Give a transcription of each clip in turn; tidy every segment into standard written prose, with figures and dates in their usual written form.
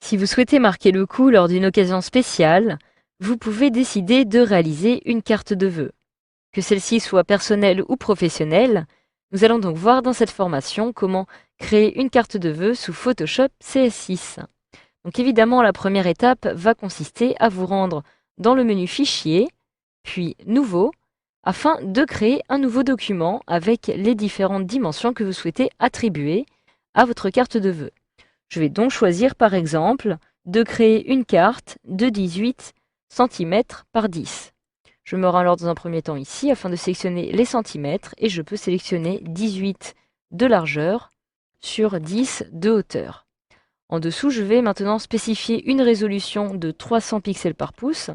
Si vous souhaitez marquer le coup lors d'une occasion spéciale, vous pouvez décider de réaliser une carte de vœux. Que celle-ci soit personnelle ou professionnelle, nous allons donc voir dans cette formation comment créer une carte de vœux sous Photoshop CS6. Donc évidemment, la première étape va consister à vous rendre dans le menu Fichier, puis Nouveau, afin de créer un nouveau document avec les différentes dimensions que vous souhaitez attribuer à votre carte de vœux. Je vais donc choisir par exemple de créer une carte de 18 cm par 10. Je me rends alors dans un premier temps ici afin de sélectionner les centimètres et je peux sélectionner 18 de largeur sur 10 de hauteur. En dessous, je vais maintenant spécifier une résolution de 300 pixels par pouce,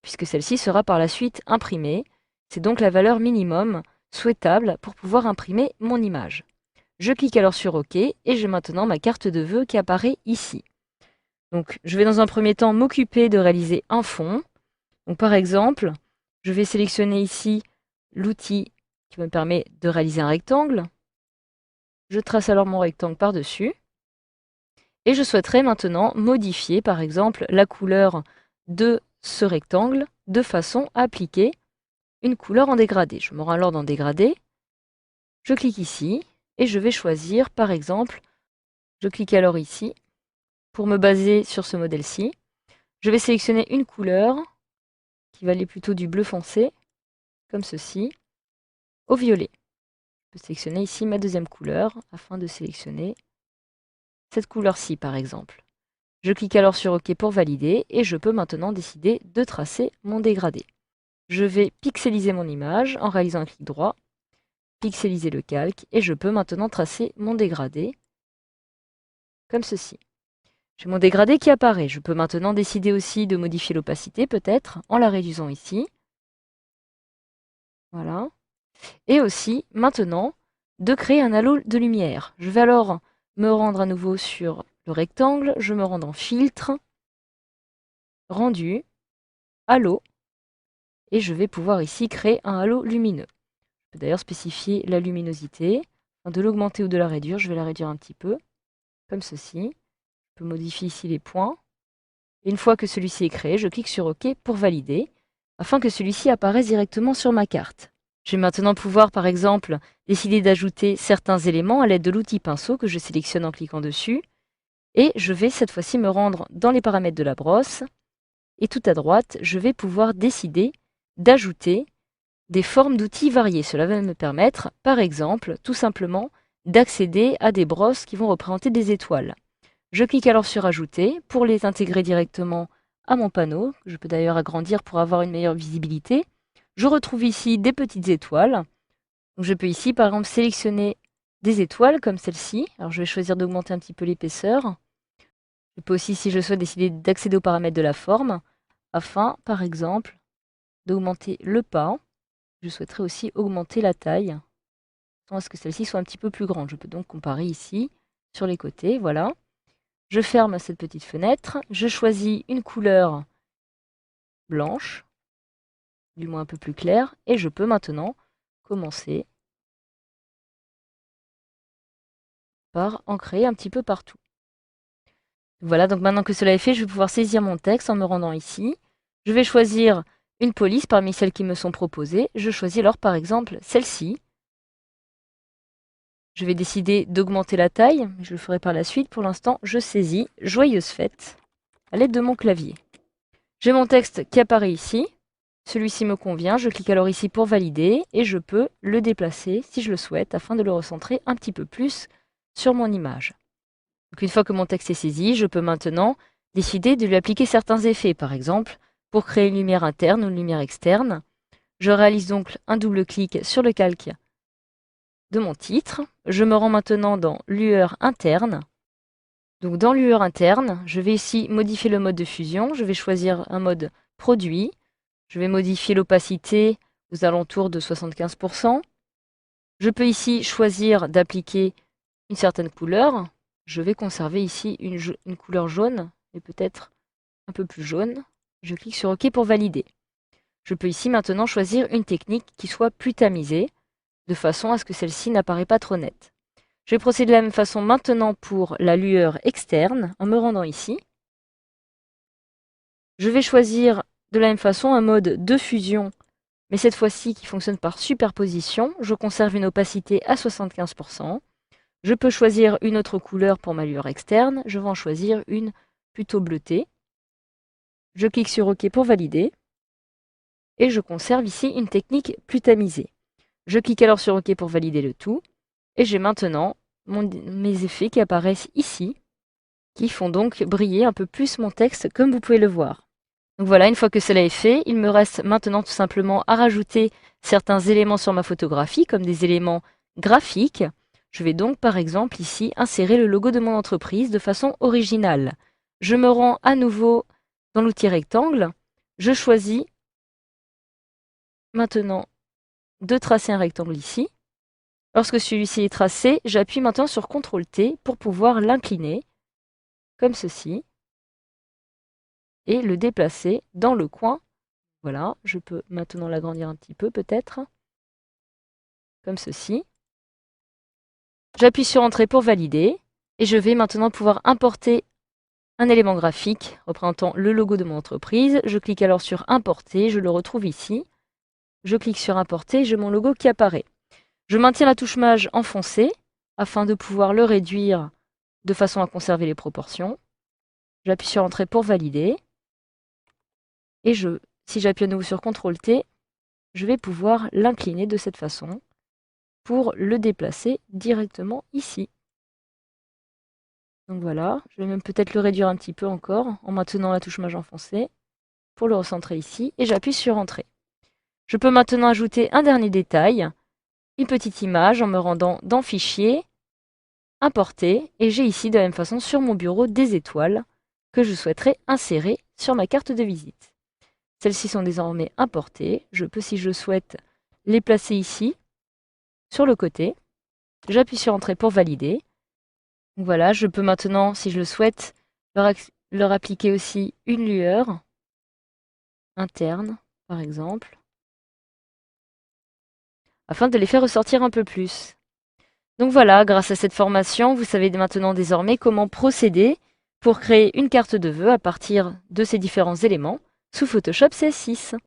puisque celle-ci sera par la suite imprimée. C'est donc la valeur minimum souhaitable pour pouvoir imprimer mon image. Je clique alors sur OK et j'ai maintenant ma carte de vœux qui apparaît ici. Donc, je vais dans un premier temps m'occuper de réaliser un fond. Donc, par exemple, je vais sélectionner ici l'outil qui me permet de réaliser un rectangle. Je trace alors mon rectangle par-dessus. Et je souhaiterais maintenant modifier, par exemple, la couleur de ce rectangle de façon à appliquer une couleur en dégradé. Je me rends alors dans dégradé. Je clique ici et je vais choisir, par exemple, je clique alors ici pour me baser sur ce modèle-ci. Je vais sélectionner une couleur qui va aller plutôt du bleu foncé, comme ceci, au violet. Je peux sélectionner ici ma deuxième couleur afin de sélectionner cette couleur-ci, par exemple. Je clique alors sur OK pour valider et je peux maintenant décider de tracer mon dégradé. Je vais pixeliser mon image en réalisant un clic droit, pixeliser le calque et je peux maintenant tracer mon dégradé comme ceci. J'ai mon dégradé qui apparaît. Je peux maintenant décider aussi de modifier l'opacité peut-être en la réduisant ici. Voilà. Et aussi maintenant de créer un halo de lumière. Je vais alors me rendre à nouveau sur le rectangle, je me rends dans filtre, rendu, halo, et je vais pouvoir ici créer un halo lumineux. Je peux d'ailleurs spécifier la luminosité, de l'augmenter ou de la réduire. Je vais la réduire un petit peu, comme ceci. Je peux modifier ici les points. Et une fois que celui-ci est créé, je clique sur OK pour valider, afin que celui-ci apparaisse directement sur ma carte. Je vais maintenant pouvoir, par exemple, décider d'ajouter certains éléments à l'aide de l'outil pinceau que je sélectionne en cliquant dessus. Et je vais cette fois-ci me rendre dans les paramètres de la brosse. Et tout à droite, je vais pouvoir décider d'ajouter des formes d'outils variées. Cela va me permettre, par exemple, tout simplement, d'accéder à des brosses qui vont représenter des étoiles. Je clique alors sur Ajouter pour les intégrer directement à mon panneau. Je peux d'ailleurs agrandir pour avoir une meilleure visibilité. Je retrouve ici des petites étoiles. Donc je peux ici, par exemple, sélectionner des étoiles comme celle-ci. Alors je vais choisir d'augmenter un petit peu l'épaisseur. Je peux aussi, si je souhaite, décider d'accéder aux paramètres de la forme, afin, par exemple, d'augmenter le pas. Je souhaiterais aussi augmenter la taille, à ce que celle-ci soit un petit peu plus grande. Je peux donc comparer ici, sur les côtés, voilà. Je ferme cette petite fenêtre, je choisis une couleur blanche, du moins un peu plus claire, et je peux maintenant commencer par en créer un petit peu partout. Voilà, donc maintenant que cela est fait, je vais pouvoir saisir mon texte en me rendant ici. Je vais choisir une police parmi celles qui me sont proposées. Je choisis alors par exemple celle-ci. Je vais décider d'augmenter la taille, je le ferai par la suite. Pour l'instant, je saisis Joyeuse fête à l'aide de mon clavier. J'ai mon texte qui apparaît ici. Celui-ci me convient, je clique alors ici pour valider et je peux le déplacer si je le souhaite afin de le recentrer un petit peu plus sur mon image. Donc une fois que mon texte est saisi, je peux maintenant décider de lui appliquer certains effets. Par exemple, pour créer une lumière interne ou une lumière externe, je réalise donc un double clic sur le calque de mon titre. Je me rends maintenant dans lueur interne. Donc dans lueur interne, je vais ici modifier le mode de fusion. Je vais choisir un mode produit. Je vais modifier l'opacité aux alentours de 75%. Je peux ici choisir d'appliquer une certaine couleur. Je vais conserver ici une couleur jaune, et peut-être un peu plus jaune. Je clique sur OK pour valider. Je peux ici maintenant choisir une technique qui soit plus tamisée, de façon à ce que celle-ci n'apparaît pas trop nette. Je vais procéder de la même façon maintenant pour la lueur externe, en me rendant ici. Je vais choisir de la même façon un mode de fusion, mais cette fois-ci qui fonctionne par superposition. Je conserve une opacité à 75%. Je peux choisir une autre couleur pour ma lueur externe. Je vais en choisir une plutôt bleutée. Je clique sur OK pour valider. Et je conserve ici une technique plus tamisée. Je clique alors sur OK pour valider le tout. Et j'ai maintenant mes effets qui apparaissent ici, qui font donc briller un peu plus mon texte comme vous pouvez le voir. Donc voilà, une fois que cela est fait, il me reste maintenant tout simplement à rajouter certains éléments sur ma photographie, comme des éléments graphiques. Je vais donc par exemple ici insérer le logo de mon entreprise de façon originale. Je me rends à nouveau dans l'outil rectangle. Je choisis maintenant de tracer un rectangle ici. Lorsque celui-ci est tracé, j'appuie maintenant sur CTRL-T pour pouvoir l'incliner, comme ceci, et le déplacer dans le coin. Voilà, je peux maintenant l'agrandir un petit peu peut-être, comme ceci. J'appuie sur Entrée pour valider, et je vais maintenant pouvoir importer un élément graphique représentant le logo de mon entreprise. Je clique alors sur Importer, je le retrouve ici. Je clique sur Importer, j'ai mon logo qui apparaît. Je maintiens la touche Maj enfoncée afin de pouvoir le réduire de façon à conserver les proportions. J'appuie sur Entrée pour valider. Et si j'appuie à nouveau sur CTRL-T, je vais pouvoir l'incliner de cette façon pour le déplacer directement ici. Donc voilà, je vais même peut-être le réduire un petit peu encore en maintenant la touche Maj enfoncée pour le recentrer ici. Et j'appuie sur Entrée. Je peux maintenant ajouter un dernier détail, une petite image en me rendant dans Fichier, Importer, et j'ai ici de la même façon sur mon bureau des étoiles que je souhaiterais insérer sur ma carte de visite. Celles-ci sont désormais importées. Je peux, si je souhaite, les placer ici, sur le côté. J'appuie sur Entrée pour valider. Donc voilà, je peux maintenant, si je le souhaite, leur appliquer aussi une lueur interne, par exemple, afin de les faire ressortir un peu plus. Donc voilà, grâce à cette formation, vous savez maintenant désormais comment procéder pour créer une carte de vœux à partir de ces différents éléments sous Photoshop CS6.